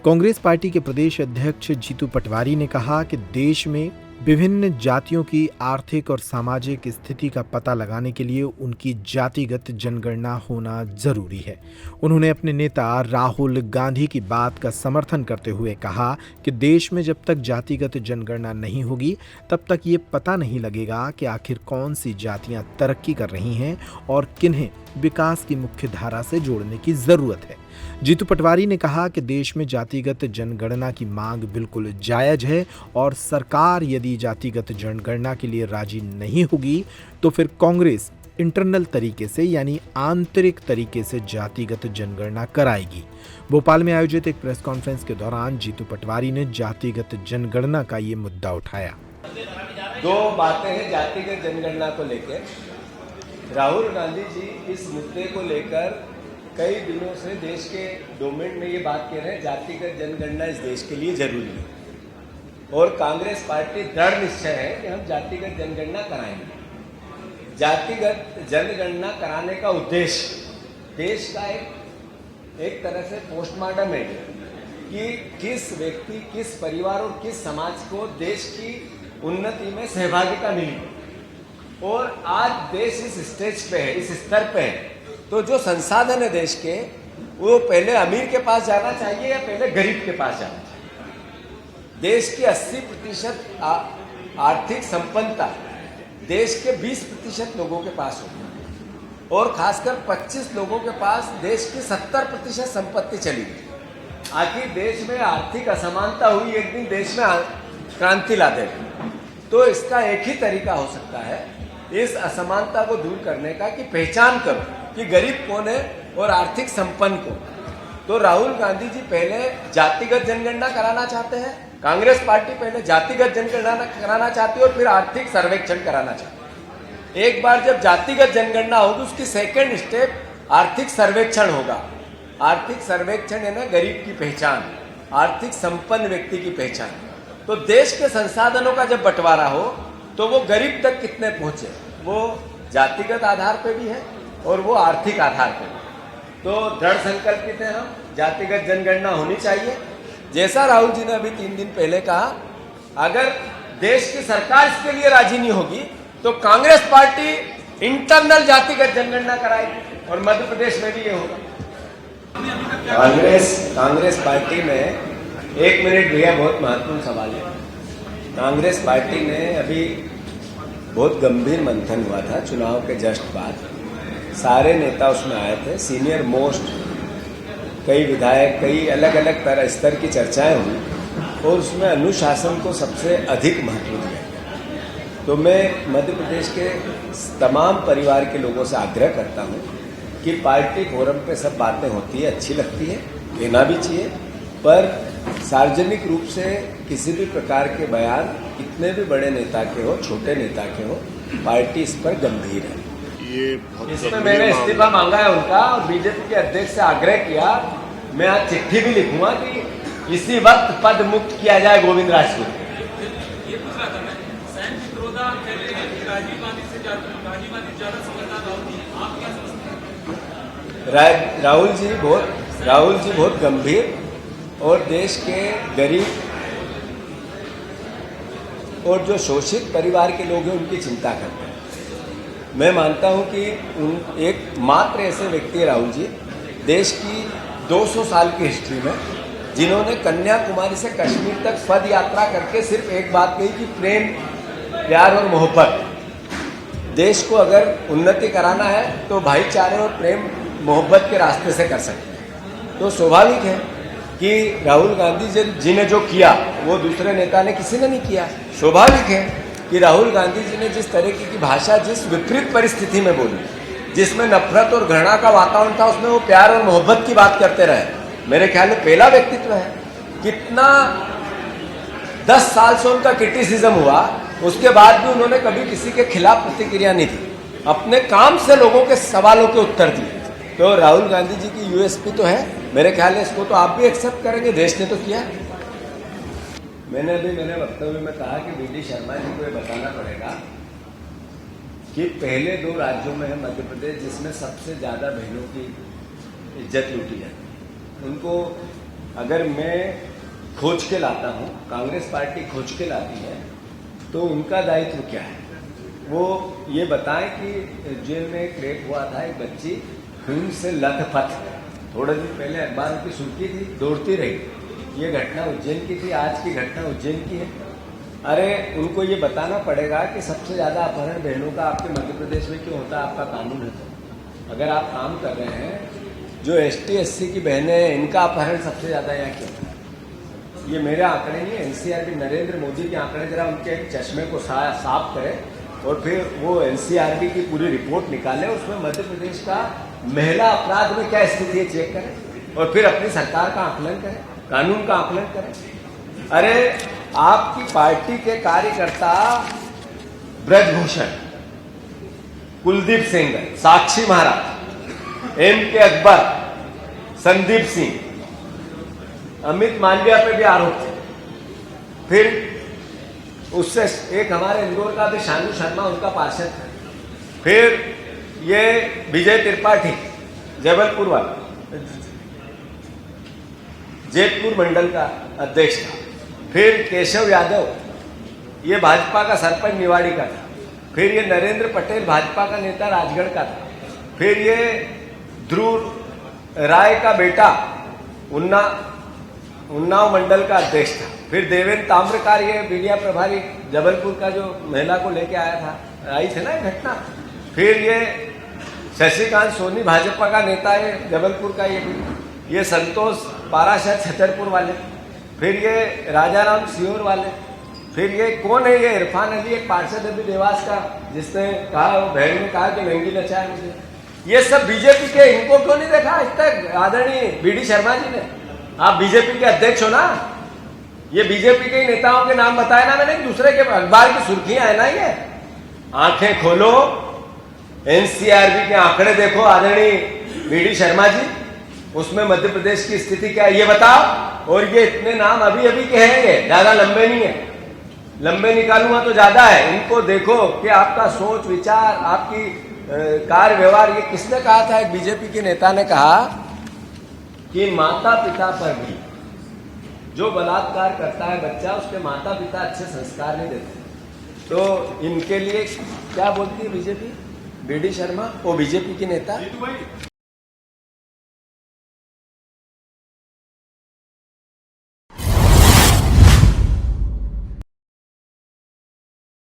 Congress party के प्रदेश अध्यक्ष जीतू पटवारी ने कहा कि देश में विभिन्न जातियों की आर्थिक और सामाजिक स्थिति का पता लगाने के लिए उनकी जातिगत जनगणना होना जरूरी है। उन्होंने अपने नेता राहुल गांधी की बात का समर्थन करते हुए कहा कि देश में जब तक जातिगत जनगणना नहीं होगी तब तक ये पता नहीं लगेगा कि आखिर कौन सी जातियां तरक्की कर रही हैं और किन्हें विकास की मुख्य धारा से जोड़ने की जरूरत है। जीतू पटवारी ने कहा कि देश में जातिगत जनगणना की मांग बिल्कुल जायज है और सरकार यदि जातिगत जनगणना के लिए राजी नहीं होगी तो फिर कांग्रेस इंटरनल तरीके से यानी आंतरिक तरीके से जातिगत जनगणना कराएगी। भोपाल में आयोजित एक प्रेस कॉन्फ्रेंस के दौरान जीतू पटवारी ने जातिगत जनगणना का ये मुद्दा उठाया। दो बातें हैं जातिगत जनगणना को लेकर। राहुल गांधी जी इस मुद्दे को लेकर कई दिनों से देश के डोमेन में ये बात कह रहे हैं जातिगत जनगणना इस देश के लिए जरूरी है और कांग्रेस पार्टी दृढ़ निश्चय है कि हम जातिगत जनगणना कराएंगे। जातिगत जनगणना कराने का उद्देश्य देश का एक तरह से पोस्टमार्टम है कि किस व्यक्ति, किस परिवार और किस समाज को देश की उन्नति में सहभागिता मिली। और आज देश इस स्टेज पे है, इस स्तर पे है, तो जो संसाधन है देश के वो पहले अमीर के पास जाना चाहिए या पहले गरीब के पास जाना चाहिए। देश की 80% आर्थिक संपन्नता देश के 20% लोगों के पास होगी और खासकर 25 लोगों के पास देश की 70% संपत्ति चली गई। आखिर देश में आर्थिक असमानता हुई, एक दिन देश में क्रांति ला देगी। तो इसका एक ही तरीका हो सकता है इस असमानता को दूर करने का कि पहचान करो कि गरीब कौन है और आर्थिक संपन्न कौन। तो राहुल गांधी जी पहले जातिगत जनगणना कराना चाहते हैं, कांग्रेस पार्टी पहले जातिगत जनगणना कराना चाहती है और फिर आर्थिक सर्वेक्षण कराना चाहती है। एक बार जब जातिगत जनगणना होगी उसकी सेकंड स्टेप आर्थिक सर्वेक्षण होगा। आर्थिक सर्वेक्षण है ना गरीब की पहचान, आर्थिक संपन्न व्यक्ति की पहचान। तो देश के संसाधनों का जब बंटवारा हो तो वो गरीब तक कितने पहुंचे, वो जातिगत आधार पे भी है और वो आर्थिक आधार पे। तो दृढ़ संकल्पित है हम, जातिगत जनगणना होनी चाहिए। जैसा राहुल जी ने अभी 3 दिन पहले कहा, अगर देश की सरकार इसके लिए राजी नहीं होगी तो कांग्रेस पार्टी इंटरनल जातिगत जनगणना कराएगी और मध्य प्रदेश में भी ये होगा। कांग्रेस पार्टी में 1 मिनट भैया, बहुत महत्वपूर्ण सवाल है। कांग्रेस पार्टी ने अभी बहुत गंभीर मंथन हुआ था चुनाव के जस्ट बाद, सारे नेता उसमें आए थे, सीनियर मोस्ट कई विधायक, कई अलग अलग तरह स्तर की चर्चाएं हुई और उसमें अनुशासन को सबसे अधिक महत्व दिया गया। तो मैं मध्य प्रदेश के तमाम परिवार के लोगों से आग्रह करता हूं कि पार्टी फोरम पे सब बातें होती है, अच्छी लगती है, लेना भी चाहिए, पर सार्वजनिक रूप से किसी भी प्रकार के बयान, कितने भी बड़े नेता के हो, छोटे नेता के हो, पार्टी इस पर गंभीर है। इसमें मैंने इस्तीफा मांगा है उनका और बीजेपी के अध्यक्ष से आग्रह किया, मैं आज चिट्ठी भी लिखूंगा कि इसी वक्त पद मुक्त किया जाए गोविंद राजपूत। राहुल जी बहुत गंभीर और देश के गरीब और जो शोषित परिवार के लोग हैं उनकी चिंता करते हैं। मैं मानता हूं कि एक मात्र ऐसे व्यक्ति है राहुल जी देश की 200 साल की हिस्ट्री में, जिन्होंने कन्याकुमारी से कश्मीर तक पद यात्रा करके सिर्फ एक बात कही कि प्रेम, प्यार और मोहब्बत। देश को अगर उन्नति कराना है तो भाईचारे और प्रेम मोहब्बत के रास्ते से कर सकते हैं। तो स्वाभाविक है कि राहुल गांधी जी ने जो किया वो दूसरे नेता ने किसी ने नहीं किया। स्वाभाविक है कि राहुल गांधी जी ने जिस तरीके की भाषा, जिस विपरीत परिस्थिति में बोली, जिसमें नफरत और घृणा का वातावरण था, उसमें वो प्यार और मोहब्बत की बात करते रहे। मेरे ख्याल में पहला व्यक्तित्व है। कितना 10 साल से उनका क्रिटिसिज्म हुआ, उसके बाद भी उन्होंने कभी किसी के खिलाफ प्रतिक्रिया नहीं दी, अपने काम से लोगों के सवालों के उत्तर दिए। तो राहुल गांधी जी की यूएसपी तो है, मेरे ख्याल है इसको तो आप भी एक्सेप्ट करेंगे, देश ने तो किया। मैंने वक्तव्य में कहा कि वीडी शर्मा जी को ये बताना पड़ेगा कि पहले 2 राज्यों में है मध्य प्रदेश जिसमें सबसे ज्यादा बहनों की इज्जत लूटी है। उनको अगर मैं खोज के लाता हूँ, कांग्रेस पार्टी खोज के लाती है, तो उनका दायित्व क्या है? वो ये बताएं कि जेल में एक रेप हुआ था, एक बच्ची खून से लथपथ, थोड़े दिन पहले अखबारों की सुर्खी थी, दौड़ती रही। ये घटना उज्जैन की थी, आज की घटना उज्जैन की है। अरे उनको ये बताना पड़ेगा कि सबसे ज़्यादा अपहरण बहनों का आपके मध्य प्रदेश में क्यों होता है? आपका कानून है तो अगर आप काम कर रहे हैं, जो ST SC की बहनें हैं, इनका अपहरण सबसे ज़्यादा यहाँ क्यों होता है? ये मेरे आंकड़े नहीं, NCRB नरेंद्र मोदी के आंकड़े, जरा उनके चश्मे को साफ करें और फिर वो NCRB की पूरी रिपोर्ट निकालें, उसमें मध्य प्रदेश का महिला अपराध में क्या स्थिति है चेक करें और फिर अपनी सरकार का आकलन करें, कानून का आकलन करें। अरे आपकी पार्टी के कार्यकर्ता ब्रजभूषण, कुलदीप सेंगर, साक्षी महाराज, MK अकबर, संदीप सिंह, अमित मालविया पे भी आरोप थे। फिर उससे एक हमारे इंदौर का भी शानू शर्मा, उनका पार्षद था। फिर ये विजय त्रिपाठी, जबलपुर वाला, जैतपुर मंडल का अध्यक्ष था। फिर केशव यादव, ये भाजपा का सरपंच निवाड़ी का था। फिर ये नरेंद्र पटेल, भाजपा का नेता राजगढ़ का था। फिर ये ध्रुव राय का बेटा उन्नाव मंडल का अध्यक्ष था। फिर देवेंद्र ताम्रकार, ये मीडिया प्रभारी जबलपुर का, जो महिला को लेके आया था, आई थी ना ये घटना। फिर ये शशिकांत सोनी, भाजपा का नेता है जबलपुर का, ये संतोष पाराशर छतरपुर वाले। फिर ये राजाराम सियोर वाले। फिर ये कौन है, ये इरफान अली, एक पार्षद अभी देवास का, जिसने कहा, वो बहन ने कहा कि महंगी नचाए मुझे। ये सब बीजेपी के, इनको क्यों नहीं देखा आज तक आदरणीय BD शर्मा जी ने? आप बीजेपी के अध्यक्ष हो ना, ये बीजेपी के नेताओं के नाम बताए ना मैंने, दूसरे के अखबार की सुर्खियां है ना। ये आंखें खोलो, NCRB के आंकड़े देखो आदरणीय BD शर्मा जी, उसमें मध्य प्रदेश की स्थिति क्या है ये बताओ। और ये इतने नाम अभी अभी के हैं, ये ज्यादा लंबे नहीं है, लंबे निकालूंगा तो ज्यादा है। इनको देखो कि आपका सोच विचार, आपकी कार्य व्यवहार, ये किसने कहा था? एक बीजेपी के नेता ने कहा कि माता पिता पर भी, जो बलात्कार करता है बच्चा, उसके माता पिता अच्छे संस्कार नहीं देते। तो इनके लिए क्या बोलती है बीजेपी? BD शर्मा, वो बीजेपी की नेता।